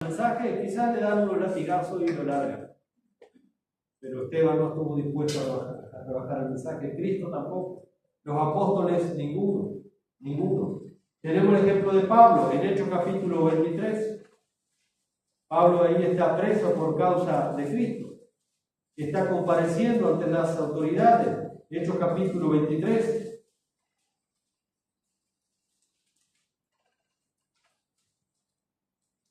mensaje, quizás le dan unos latigazos y lo largan. Pero Esteban no estuvo dispuesto a trabajar el mensaje, Cristo tampoco, los apóstoles ninguno. Tenemos el ejemplo de Pablo en Hechos capítulo 23. Pablo ahí está preso por causa de Cristo, está compareciendo ante las autoridades. Hechos capítulo 23.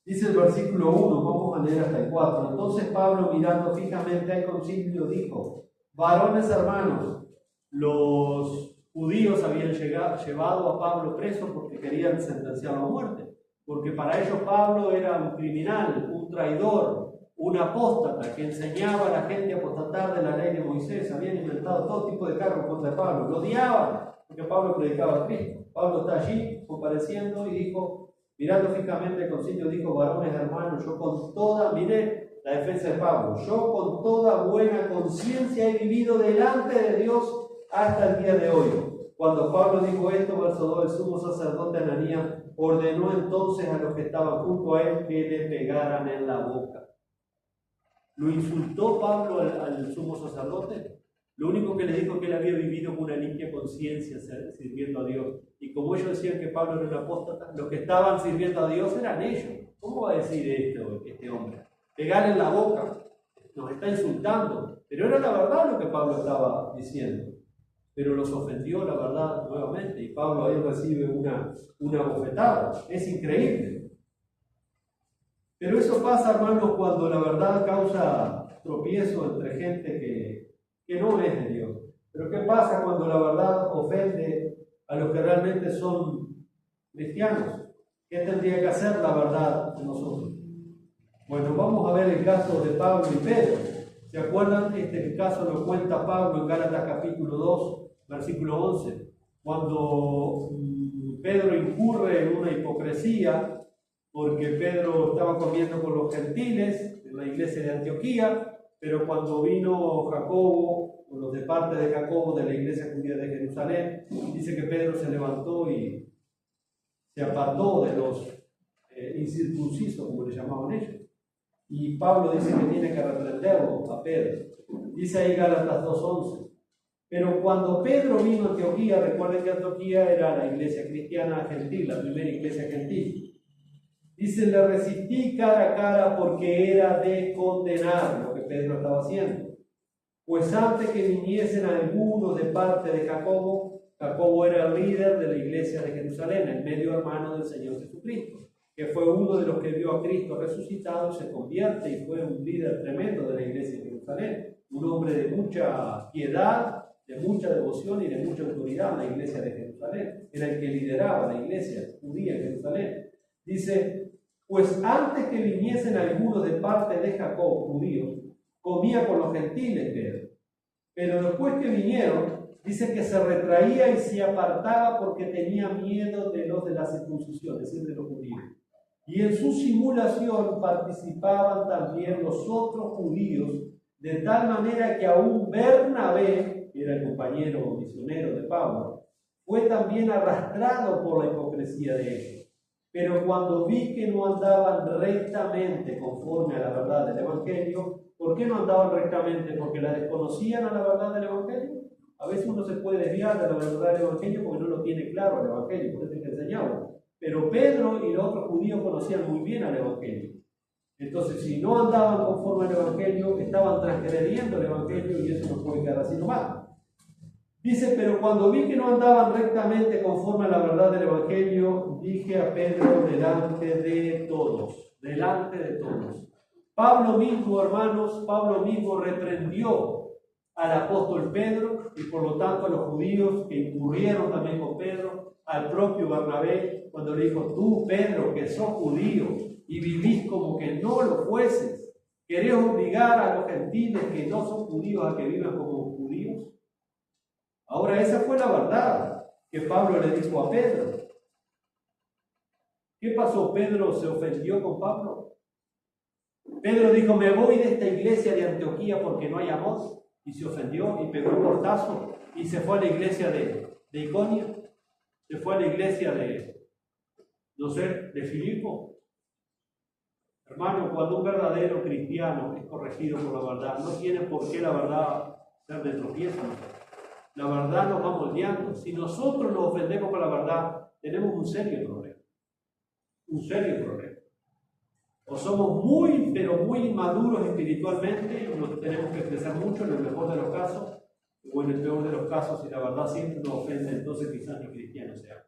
Dice el versículo 1, vamos a leer hasta el 4. Entonces Pablo, mirando fijamente al concilio, dijo: varones hermanos, los judíos habían llevado a Pablo preso porque querían sentenciarlo a muerte. Porque para ellos Pablo era un criminal, un traidor, un apóstata que enseñaba a la gente a apostatar de la ley de Moisés. Habían inventado todo tipo de cargos contra Pablo. Lo odiaban porque Pablo predicaba a Cristo. Pablo está allí compareciendo y dijo, mirando fijamente el concilio, dijo: varones hermanos, yo con toda, mire la defensa de Pablo, yo con toda buena conciencia he vivido delante de Dios hasta el día de hoy. Cuando Pablo dijo esto, verso 2, el sumo sacerdote Ananías ordenó entonces a los que estaban junto a él que le pegaran en la boca. ¿Lo insultó Pablo al sumo sacerdote? Lo único que le dijo es que él había vivido con una limpia conciencia sirviendo a Dios. Y como ellos decían que Pablo era un apóstata, los que estaban sirviendo a Dios eran ellos. ¿Cómo va a decir esto este hombre? Pegar en la boca, nos está insultando. Pero era la verdad lo que Pablo estaba diciendo. Pero los ofendió la verdad nuevamente. Y Pablo ahí recibe una bofetada. Es increíble. Pero eso pasa, hermanos, cuando la verdad causa tropiezo entre gente que no es de Dios. Pero ¿qué pasa cuando la verdad ofende a los que realmente son cristianos? ¿Qué tendría que hacer la verdad de nosotros? Bueno, vamos a ver el caso de Pablo y Pedro. ¿Se acuerdan? El caso lo cuenta Pablo en Gálatas capítulo 2, versículo 11. Cuando Pedro incurre en una hipocresía, porque Pedro estaba comiendo con los gentiles en la iglesia de Antioquía, pero cuando vino Jacobo, o los de parte de Jacobo de la iglesia judía de Jerusalén, dice que Pedro se levantó y se apartó de los incircuncisos, como le llamaban ellos. Y Pablo dice que tiene que reprenderlo a Pedro. Dice ahí Gálatas 2:11. Pero cuando Pedro vino a Antioquía, recuerden que Antioquía era la iglesia cristiana gentil, la primera iglesia gentil. Dice, le resistí cara a cara porque era de condenar lo que Pedro estaba haciendo. Pues antes que viniesen algunos de parte de Jacobo, Jacobo era el líder de la iglesia de Jerusalén, el medio hermano del Señor Jesucristo, que fue uno de los que vio a Cristo resucitado, se convierte y fue un líder tremendo de la iglesia de Jerusalén, un hombre de mucha piedad, de mucha devoción y de mucha autoridad en la iglesia de Jerusalén. Era el que lideraba la iglesia judía en Jerusalén. Dice, pues antes que viniesen algunos de parte de Jacob, judíos, comía con los gentiles Pedro. Pero después que vinieron, dice que se retraía y se apartaba porque tenía miedo de los de la circuncisión, es decir, de los judíos. Y en su simulación participaban también los otros judíos, de tal manera que aún Bernabé, que era el compañero misionero de Pablo, fue también arrastrado por la hipocresía de ellos. Pero cuando vi que no andaban rectamente conforme a la verdad del Evangelio, ¿por qué no andaban rectamente? ¿Porque la desconocían a la verdad del Evangelio? A veces uno se puede desviar de la verdad del Evangelio porque no lo tiene claro el Evangelio, por eso es que enseñaba. Pero Pedro y los otros judíos conocían muy bien al Evangelio. Entonces, si no andaban conforme al Evangelio, estaban transgrediendo el Evangelio y eso no puede quedar así nomás. Dice, pero cuando vi que no andaban rectamente conforme a la verdad del Evangelio, dije a Pedro delante de todos. Pablo mismo, hermanos, Pablo mismo reprendió al apóstol Pedro y por lo tanto a los judíos que incurrieron también con Pedro, al propio Bernabé, cuando le dijo, tú Pedro, que sos judío y vivís como que no lo fueses, ¿querés obligar a los gentiles que no son judíos a que vivan como judíos? Ahora, esa fue la verdad que Pablo le dijo a Pedro. ¿Qué pasó? ¿Pedro se ofendió con Pablo? Pedro dijo, me voy de esta iglesia de Antioquía porque no hay amor, y se ofendió y pegó un portazo y se fue a la iglesia de Iconio, se fue a la iglesia de Filipo. Hermano, cuando un verdadero cristiano es corregido por la verdad, no tiene por qué la verdad ser de tropiezo. La verdad nos va moldeando. Si nosotros nos ofendemos con la verdad, tenemos un serio problema. Un serio problema. O somos muy, pero muy inmaduros espiritualmente, y nos tenemos que expresar mucho en el mejor de los casos, o en el peor de los casos, si la verdad siempre nos ofende, entonces quizás ni cristiano sea.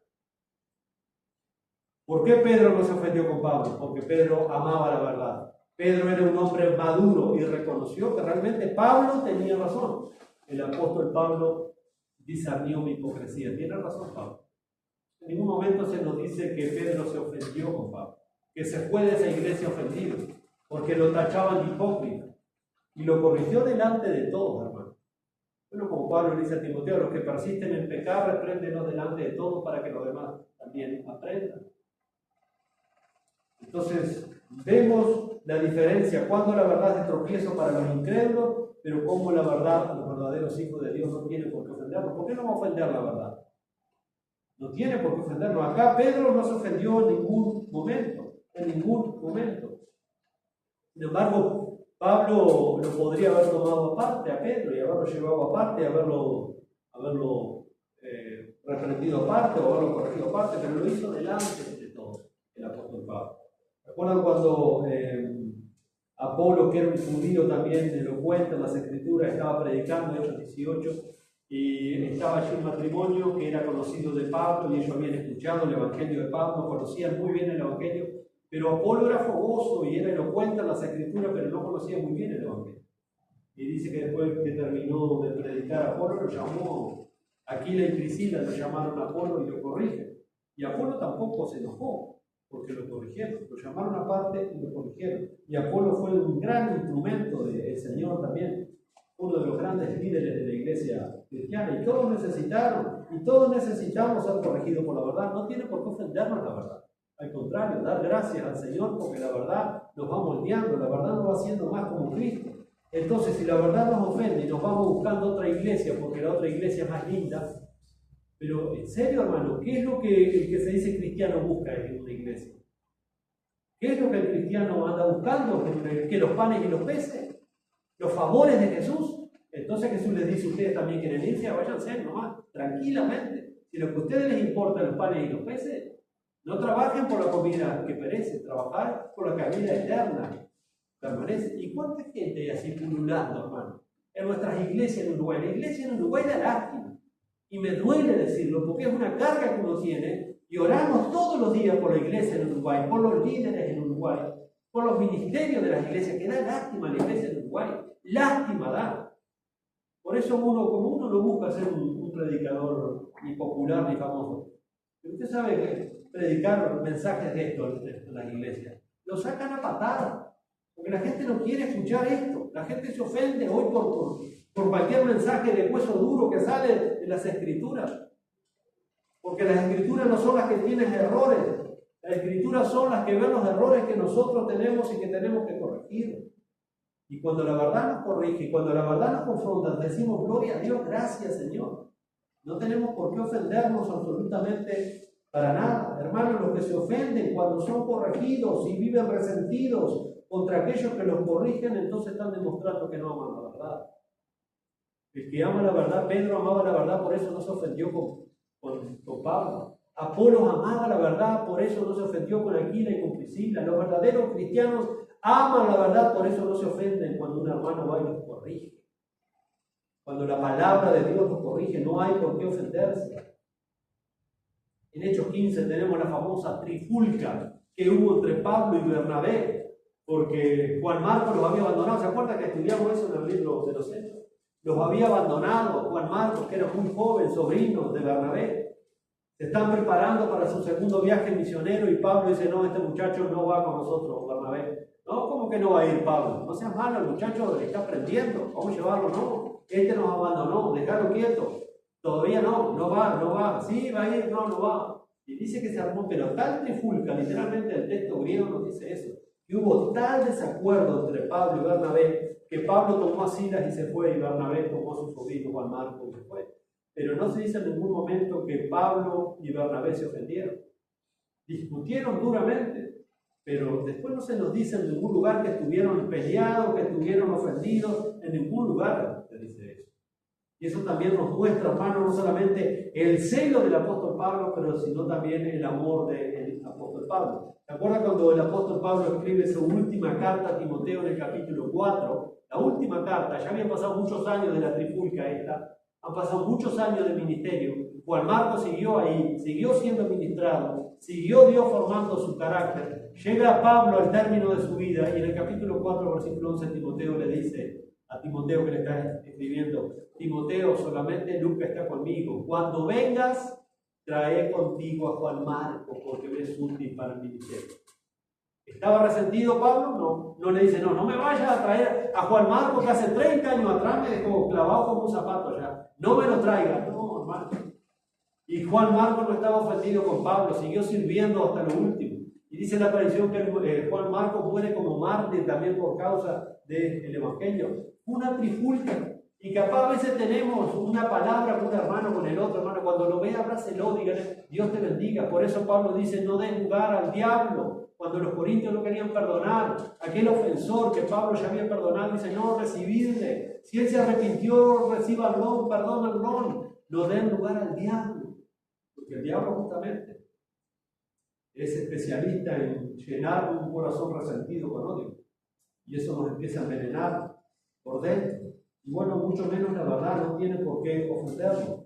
¿Por qué Pedro no se ofendió con Pablo? Porque Pedro amaba la verdad. Pedro era un hombre maduro y reconoció que realmente Pablo tenía razón. El apóstol Pablo discernió mi hipocresía. Tiene razón Pablo. En ningún momento se nos dice que Pedro se ofendió con Pablo, que se fue de esa iglesia ofendido, porque lo tachaban de hipócrita. Y lo corrigió delante de todos, hermano. Bueno, como Pablo le dice a Timoteo, los que persisten en pecar, repréndenos delante de todos para que los demás también aprendan. Entonces, vemos la diferencia, cuando la verdad es de tropiezo para los incrédulos, pero cómo la verdad, los verdaderos hijos de Dios no tienen por qué ofendernos. ¿Por qué no va a ofender la verdad? No tiene por qué ofendernos. Acá Pedro no se ofendió en ningún momento, en ningún momento. Sin embargo, Pablo lo podría haber tomado aparte a Pedro y haberlo llevado aparte, haberlo reprendido aparte o haberlo corregido aparte, pero lo hizo delante de todos el apóstol Pablo. ¿Recuerdan cuando Apolo, que era un judío también elocuente en las Escrituras, estaba predicando, Hechos 18, y estaba allí un matrimonio que era conocido de Pablo y ellos habían escuchado el Evangelio de Pablo, conocían muy bien el Evangelio, pero Apolo era fogoso y era elocuente en las Escrituras, pero no conocía muy bien el Evangelio. Y dice que después que terminó de predicar Apolo, lo llamó Aquila y Priscila, lo llamaron a Apolo y lo corrigen. Y Apolo tampoco se enojó, porque lo corrigieron, lo llamaron aparte y lo corrigieron. Y Apolo fue un gran instrumento del Señor también, uno de los grandes líderes de la iglesia cristiana, y todos necesitaron, y todos necesitamos ser corregidos por la verdad. No tiene por qué ofendernos la verdad. Al contrario, dar gracias al Señor porque la verdad nos va moldeando, la verdad nos va haciendo más como Cristo. Entonces, si la verdad nos ofende y nos vamos buscando otra iglesia porque la otra iglesia es más linda, pero en serio, hermano, ¿qué es lo que el que se dice cristiano busca en una iglesia? ¿Qué es lo que el cristiano anda buscando? ¿Que los panes y los peces? ¿Los favores de Jesús? Entonces Jesús les dice, ustedes también quieren irse, váyanse nomás, tranquilamente. Si lo que a ustedes les importa los panes y los peces, no trabajen por la comida que perece, trabajar por la comida eterna, permanece. ¿Y cuánta gente hay así pululando, hermano? En nuestras iglesias en Uruguay. La iglesia en Uruguay da lástima. Y me duele decirlo porque es una carga que uno tiene y oramos todos los días por la iglesia en Uruguay, por los líderes en Uruguay, por los ministerios de las iglesias, que da lástima a la iglesia en Uruguay. Lástima da. Por eso como uno no busca ser un predicador ni popular ni famoso. Pero usted sabe que predicar mensajes de esto en las iglesias lo sacan a patada, porque la gente no quiere escuchar esto. La gente se ofende hoy por cualquier mensaje de hueso duro que sale de las Escrituras. Porque las Escrituras no son las que tienen errores. Las Escrituras son las que ven los errores que nosotros tenemos y que tenemos que corregir. Y cuando la verdad nos corrige, y cuando la verdad nos confronta, decimos, gloria a Dios, gracias Señor. No tenemos por qué ofendernos absolutamente para nada. Hermanos, los que se ofenden cuando son corregidos y viven resentidos contra aquellos que los corrigen, entonces están demostrando que no aman la verdad. El que ama la verdad, Pedro amaba la verdad, por eso no se ofendió con Pablo. Apolo amaba la verdad, por eso no se ofendió con Aquila y con Priscila. Los verdaderos cristianos aman la verdad, por eso no se ofenden cuando un hermano va y los corrige. Cuando la palabra de Dios los corrige, no hay por qué ofenderse. En Hechos 15 tenemos la famosa trifulca que hubo entre Pablo y Bernabé, porque Juan Marcos los había abandonado. ¿Se acuerdan que estudiamos eso en el libro de los Hechos? Los había abandonado Juan Marcos, que era muy joven, sobrino de Bernabé. Se están preparando para su segundo viaje misionero y Pablo dice, no, este muchacho no va con nosotros, Bernabé. No, ¿cómo que no va a ir Pablo? No seas malo, el muchacho está aprendiendo, vamos a llevarlo, no. Este nos abandonó, déjalo quieto. Todavía no va. Sí, va a ir, no va. Y dice que se armó, pero tal trifulca, literalmente el texto griego nos dice eso, que hubo tal desacuerdo entre Pablo y Bernabé, que Pablo tomó a Silas y se fue, y Bernabé tomó a su sobrino Juan Marcos y se fue. Pero no se dice en ningún momento que Pablo y Bernabé se ofendieron. Discutieron duramente, Pero después no se nos dice en ningún lugar que estuvieron peleados, que estuvieron ofendidos, en ningún lugar se dice eso. Y eso también nos muestra, hermano, no solamente el celo del apóstol Pablo, pero sino también el amor del apóstol Pablo. ¿Se acuerdan cuando el apóstol Pablo escribe su última carta a Timoteo en el capítulo 4? La última carta, ya habían pasado muchos años de la trifulca esta, han pasado muchos años de ministerio. Juan Marcos siguió ahí, siguió siendo ministrado, siguió Dios formando su carácter. Llega Pablo al término de su vida y en el capítulo 4, versículo 11, Timoteo le dice a Timoteo que le está escribiendo: Timoteo, solamente Lucas está conmigo. Cuando vengas, trae contigo a Juan Marcos, porque me es útil para el ministerio. ¿Estaba resentido Pablo? No. No le dice, no me vayas a traer a Juan Marcos, que hace 30 años atrás me dejó clavado como un zapato allá. No me lo traiga. No, hermano. Y Juan Marcos no estaba ofendido con Pablo, siguió sirviendo hasta lo último. Y dice la tradición que Juan Marcos muere como mártir también por causa del Evangelio. Una trifulca. Y capaz a veces tenemos una palabra con un hermano, con el otro hermano. Cuando lo vea, abrácelo, dígale, Dios te bendiga. Por eso Pablo dice, no des lugar al diablo. Cuando los corintios no querían perdonar, aquel ofensor que Pablo ya había perdonado, dice, no, recibirle. Si él se arrepintió, recíbanlo, perdónenlo. No den lugar al diablo. Porque el diablo justamente es especialista en llenar un corazón resentido con odio. Y eso nos empieza a envenenar por dentro. Y bueno, mucho menos la verdad no tiene por qué ofenderlo.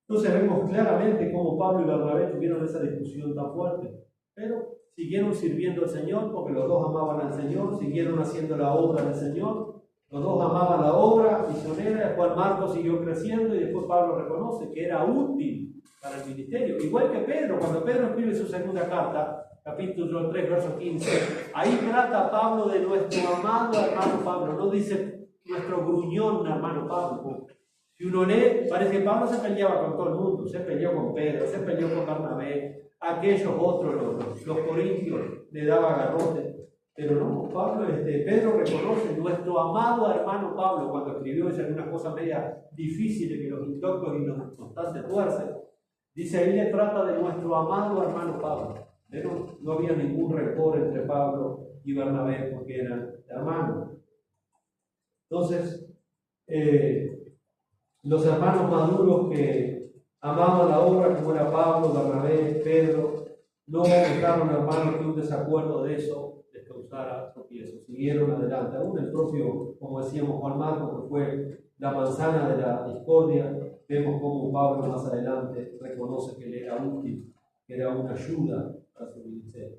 Entonces vemos claramente cómo Pablo y Bernabé tuvieron esa discusión tan fuerte. Pero siguieron sirviendo al Señor porque los dos amaban al Señor, siguieron haciendo la obra del Señor. Los dos amaban la obra misionera. Juan Marcos siguió creciendo y después Pablo reconoce que era útil para el ministerio. Igual que Pedro, cuando Pedro escribe su segunda carta, capítulo 3, verso 15, ahí trata Pablo de nuestro amado hermano Pablo. No dice nuestro gruñón hermano Pablo. Si uno lee, parece que Pablo se peleaba con todo el mundo. Se peleó con Pedro, se peleó con Bernabé, aquellos otros, los corintios, le daba garrote. Pero no, Pedro reconoce nuestro amado hermano Pablo cuando escribió algunas cosas medias difíciles que los intoctos y los constantes tuercen. Dice ahí le trata de nuestro amado hermano Pablo. Pero no había ningún rencor entre Pablo y Bernabé porque eran hermanos. Entonces, los hermanos maduros que amaban la obra, como era Pablo, Bernabé, Pedro, no dejaron, hermanos, que un desacuerdo de eso les causara tropiezo. Siguieron adelante. Aún el propio, como decíamos, Juan Marcos, que fue la manzana de la discordia, vemos cómo Pablo más adelante reconoce que le era útil, que era una ayuda para su ministerio.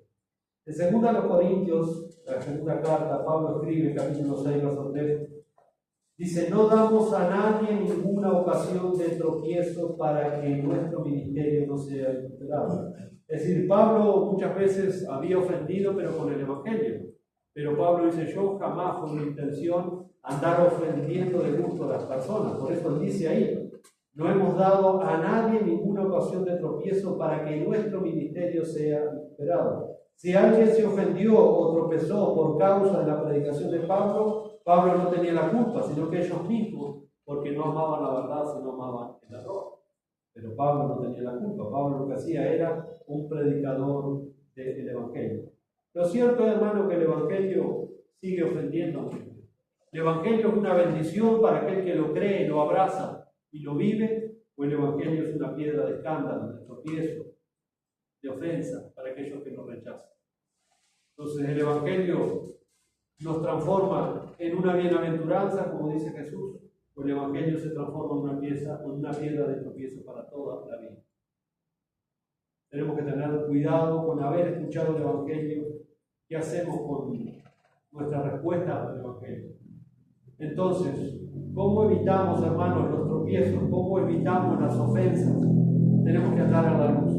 En 2 Corintios, la segunda carta, Pablo escribe, capítulo 6, verso 3, dice, no damos a nadie ninguna ocasión de tropiezo para que nuestro ministerio no sea vituperado. Es decir, Pablo muchas veces había ofendido, pero con el Evangelio. Pero Pablo dice, yo jamás fue mi intención andar ofendiendo de gusto a las personas. Por eso él dice ahí, no hemos dado a nadie ninguna ocasión de tropiezo para que nuestro ministerio sea vituperado. Si alguien se ofendió o tropezó por causa de la predicación de Pablo, Pablo no tenía la culpa, sino que ellos mismos, porque no amaban la verdad, sino amaban el error. Pero Pablo no tenía la culpa. Pablo lo que hacía era un predicador del Evangelio. Lo cierto es, hermano, que el Evangelio sigue ofendiendo a mucha gente. El Evangelio es una bendición para aquel que lo cree, lo abraza y lo vive, o el Evangelio es una piedra de escándalo, de tropiezo, de ofensa para aquellos que lo rechazan. Entonces el Evangelio nos transforma en una bienaventuranza, como dice Jesús, o el Evangelio se transforma en una piedra de tropiezo para toda la vida. Tenemos que tener cuidado con haber escuchado el Evangelio. ¿Qué hacemos con nuestra respuesta al Evangelio? Entonces, ¿cómo evitamos, hermanos, los tropiezos? ¿Cómo evitamos las ofensas? Tenemos que andar a la luz.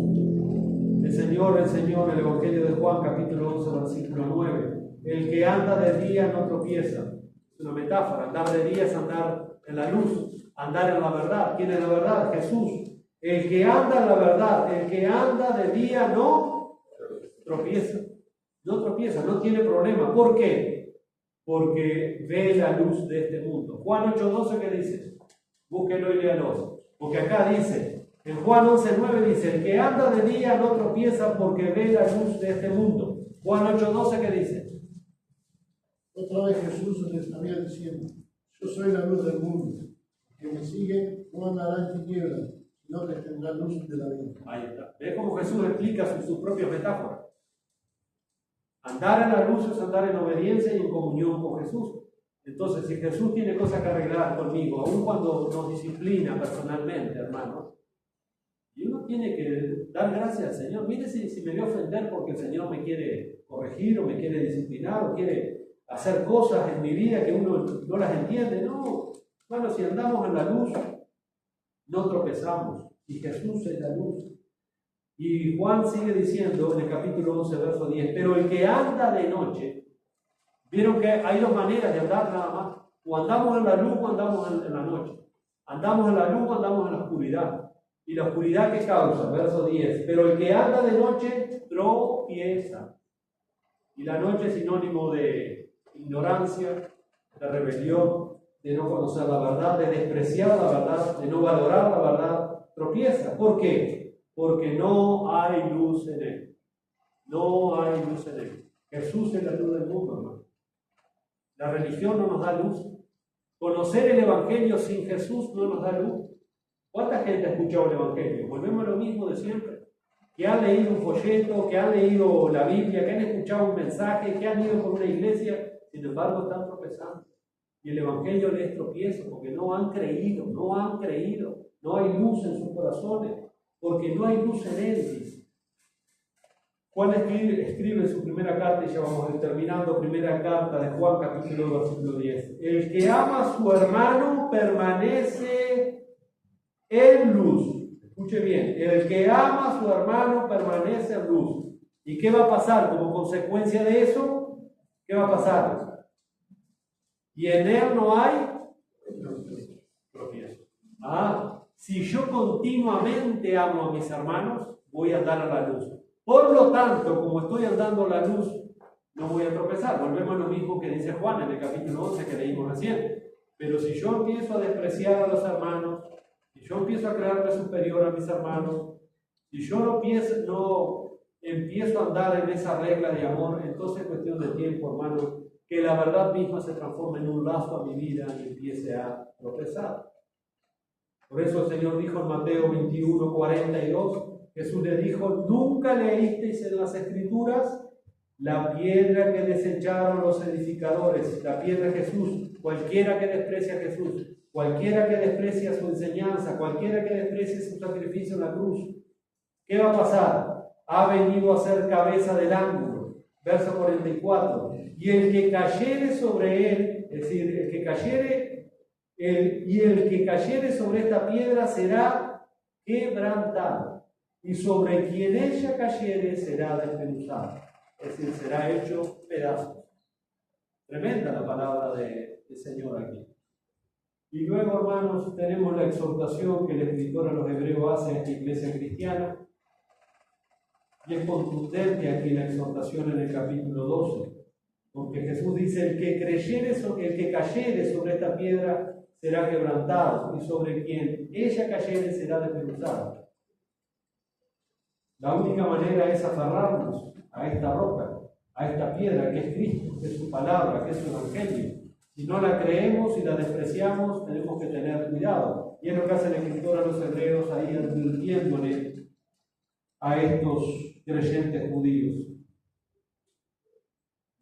El Señor enseñó en el Evangelio de Juan, capítulo 11, versículo 9, el que anda de día no tropieza. Es una metáfora. Andar de día es andar en la luz, andar en la verdad. ¿Quién es la verdad? Jesús. El que anda en la verdad, el que anda de día no tropieza. No tropieza, no tiene problema. ¿Por qué? Porque ve la luz de este mundo. Juan 8:12, ¿qué dice? Búsquenlo y léanlo. Porque acá dice, en Juan 11:9 dice, el que anda de día no tropieza porque ve la luz de este mundo. Juan 8:12, ¿qué dice? Otra vez Jesús les había diciendo: yo soy la luz del mundo. El que me sigue no andará en tinieblas, sino que tendrá luz de la vida. Ahí está. ¿Ves cómo Jesús explica sus propias metáforas? Andar en la luz es andar en obediencia y en comunión con Jesús. Entonces, si Jesús tiene cosas que arreglar conmigo, aun cuando nos disciplina personalmente, hermanos, y uno tiene que dar gracias al Señor. Mire si me voy a ofender porque el Señor me quiere corregir o me quiere disciplinar o quiere hacer cosas en mi vida que uno no las entiende. No, bueno, si andamos en la luz, no tropezamos. Y Jesús es la luz. Y Juan sigue diciendo en el capítulo 11, verso 10, pero el que anda de noche, vieron que hay dos maneras de andar nada más. O andamos en la luz o andamos en la noche. Andamos en la luz o andamos en la oscuridad. ¿Y la oscuridad qué causa? Verso 10, pero el que anda de noche tropieza. Y la noche es sinónimo de ignorancia, de rebelión, de no conocer la verdad, de despreciar la verdad, de no valorar la verdad. Tropieza. ¿Por qué? Porque no hay luz en él. No hay luz en él. Jesús es la luz del mundo, hermano. La religión no nos da luz. Conocer el Evangelio sin Jesús no nos da luz. ¿Cuánta gente ha escuchado el Evangelio? Volvemos a lo mismo de siempre. Que han leído un folleto, que han leído la Biblia, que han escuchado un mensaje, que han ido por una iglesia, sin embargo están tropezando. Y el Evangelio les tropiezo porque no han creído. No hay luz en sus corazones, porque no hay luz en él, dice. Juan escribe en su primera carta, y ya vamos a ir terminando, primera carta de Juan, capítulo 2, versículo 10. El que ama a su hermano permanece en luz. Escuche bien, el que ama a su hermano permanece en luz. ¿Y qué va a pasar como consecuencia de eso? ¿Qué va a pasar? Y en él no hay tropiezo. Si yo continuamente amo a mis hermanos, voy a andar a la luz. Por lo tanto, como estoy andando a la luz, no voy a tropezar. Volvemos a lo mismo que dice Juan en el capítulo 11 que leímos recién. Pero si yo empiezo a despreciar a los hermanos, si yo empiezo a creerme superior a mis hermanos, si yo no empiezo a andar en esa regla de amor, entonces es cuestión de tiempo, hermano, que la verdad misma se transforme en un lazo a mi vida y empiece a tropezar. Por eso el Señor dijo en Mateo 21, 42, Jesús le dijo: ¿nunca leísteis en las Escrituras la piedra que desecharon los edificadores? La piedra de Jesús. Cualquiera que desprecia a Jesús, cualquiera que desprecia su enseñanza, cualquiera que desprecie su sacrificio en la cruz, ¿qué va a pasar? Ha venido a ser cabeza del ángulo. Verso 44. Y el que cayere sobre él, es decir, el que cayere sobre esta piedra será quebrantado, y sobre quien ella cayere será desmenuzado, es decir, será hecho pedazos. Tremenda la palabra del Señor aquí. Y luego, hermanos, tenemos la exhortación que el escritor a los hebreos hace a esta iglesia cristiana, y es contundente aquí la exhortación en el capítulo 12, porque Jesús dice: el que cayere sobre esta piedra será quebrantado, y sobre quien ella cayere será desmenuzado. La única manera es aferrarnos a esta roca, a esta piedra que es Cristo, que es su palabra, que es su evangelio. Si no la creemos y la despreciamos, tenemos que tener cuidado. Y es lo que hace el escritor a los hebreos ahí advirtiéndole a estos creyentes judíos.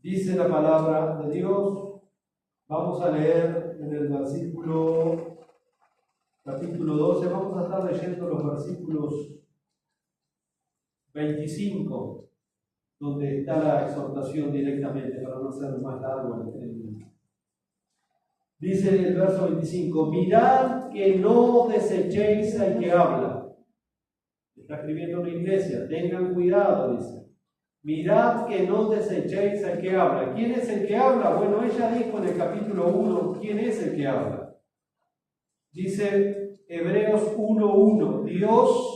Dice la palabra de Dios, vamos a leer en el capítulo 12, vamos a estar leyendo los versículos 25, donde está la exhortación directamente, para no ser más largo. Dice en el verso 25: mirad que no desechéis al que habla. Está escribiendo una iglesia, tengan cuidado, dice. Mirad que no desechéis al que habla. ¿Quién es el que habla? Bueno, ella dijo en el capítulo 1, ¿quién es el que habla? Dice Hebreos 1:1, Dios,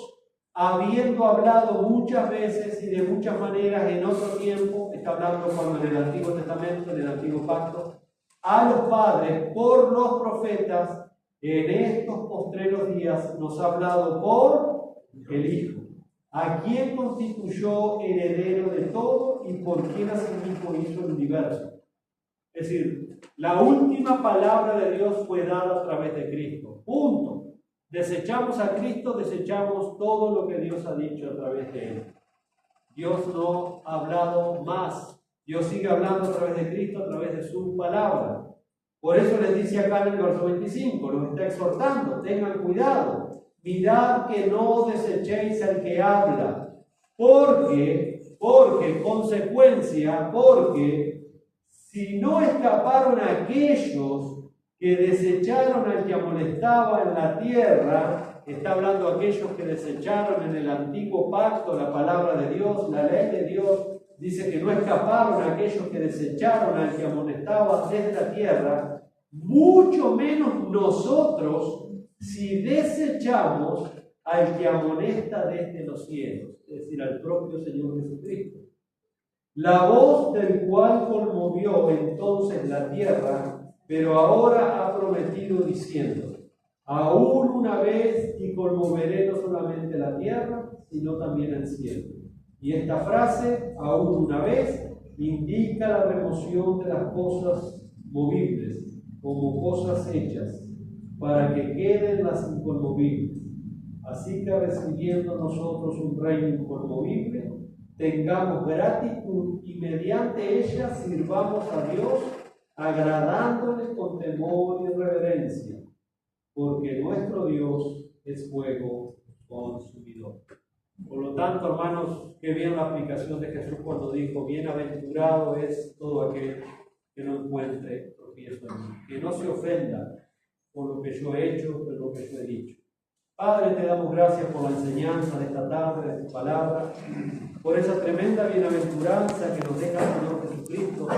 habiendo hablado muchas veces y de muchas maneras en otro tiempo, está hablando cuando en el Antiguo Testamento, en el Antiguo Pacto, a los padres por los profetas, en estos postreros días nos ha hablado por el Hijo, a quien constituyó heredero de todo y por quien asimismo hizo el universo. Es decir, la última palabra de Dios fue dada a través de Cristo. Punto. Desechamos a Cristo, desechamos todo lo que Dios ha dicho a través de Él. Dios no ha hablado más. Dios sigue hablando a través de Cristo, a través de su palabra. Por eso les dice acá en el verso 25, los está exhortando, tengan cuidado, mirad que no desechéis al que habla, porque si no escaparon aquellos que desecharon al que amonestaba en la tierra, está hablando aquellos que desecharon en el antiguo pacto la palabra de Dios, la ley de Dios, dice que no escaparon aquellos que desecharon al que amonestaba desde la tierra, mucho menos nosotros si desechamos al que amonesta desde los cielos, es decir, al propio Señor Jesucristo. La voz del cual conmovió entonces la tierra, pero ahora ha prometido diciendo, aún una vez y conmoveré no solamente la tierra, sino también el cielo. Y esta frase, aún una vez, indica la remoción de las cosas movibles como cosas hechas, para que queden las inconmovibles. Así que recibiendo nosotros un reino inconmovible, tengamos gratitud y mediante ella sirvamos a Dios, agradándole con temor y reverencia, porque nuestro Dios es fuego consumidor. Por lo tanto, hermanos, qué bien la aplicación de Jesús cuando dijo, bienaventurado es todo aquel que no encuentre tropiezo en mí, que no se ofenda por lo que yo he hecho, por lo que yo he dicho. Padre, te damos gracias por la enseñanza de esta tarde, de tu palabra, por esa tremenda bienaventuranza que nos deja el Señor Jesucristo.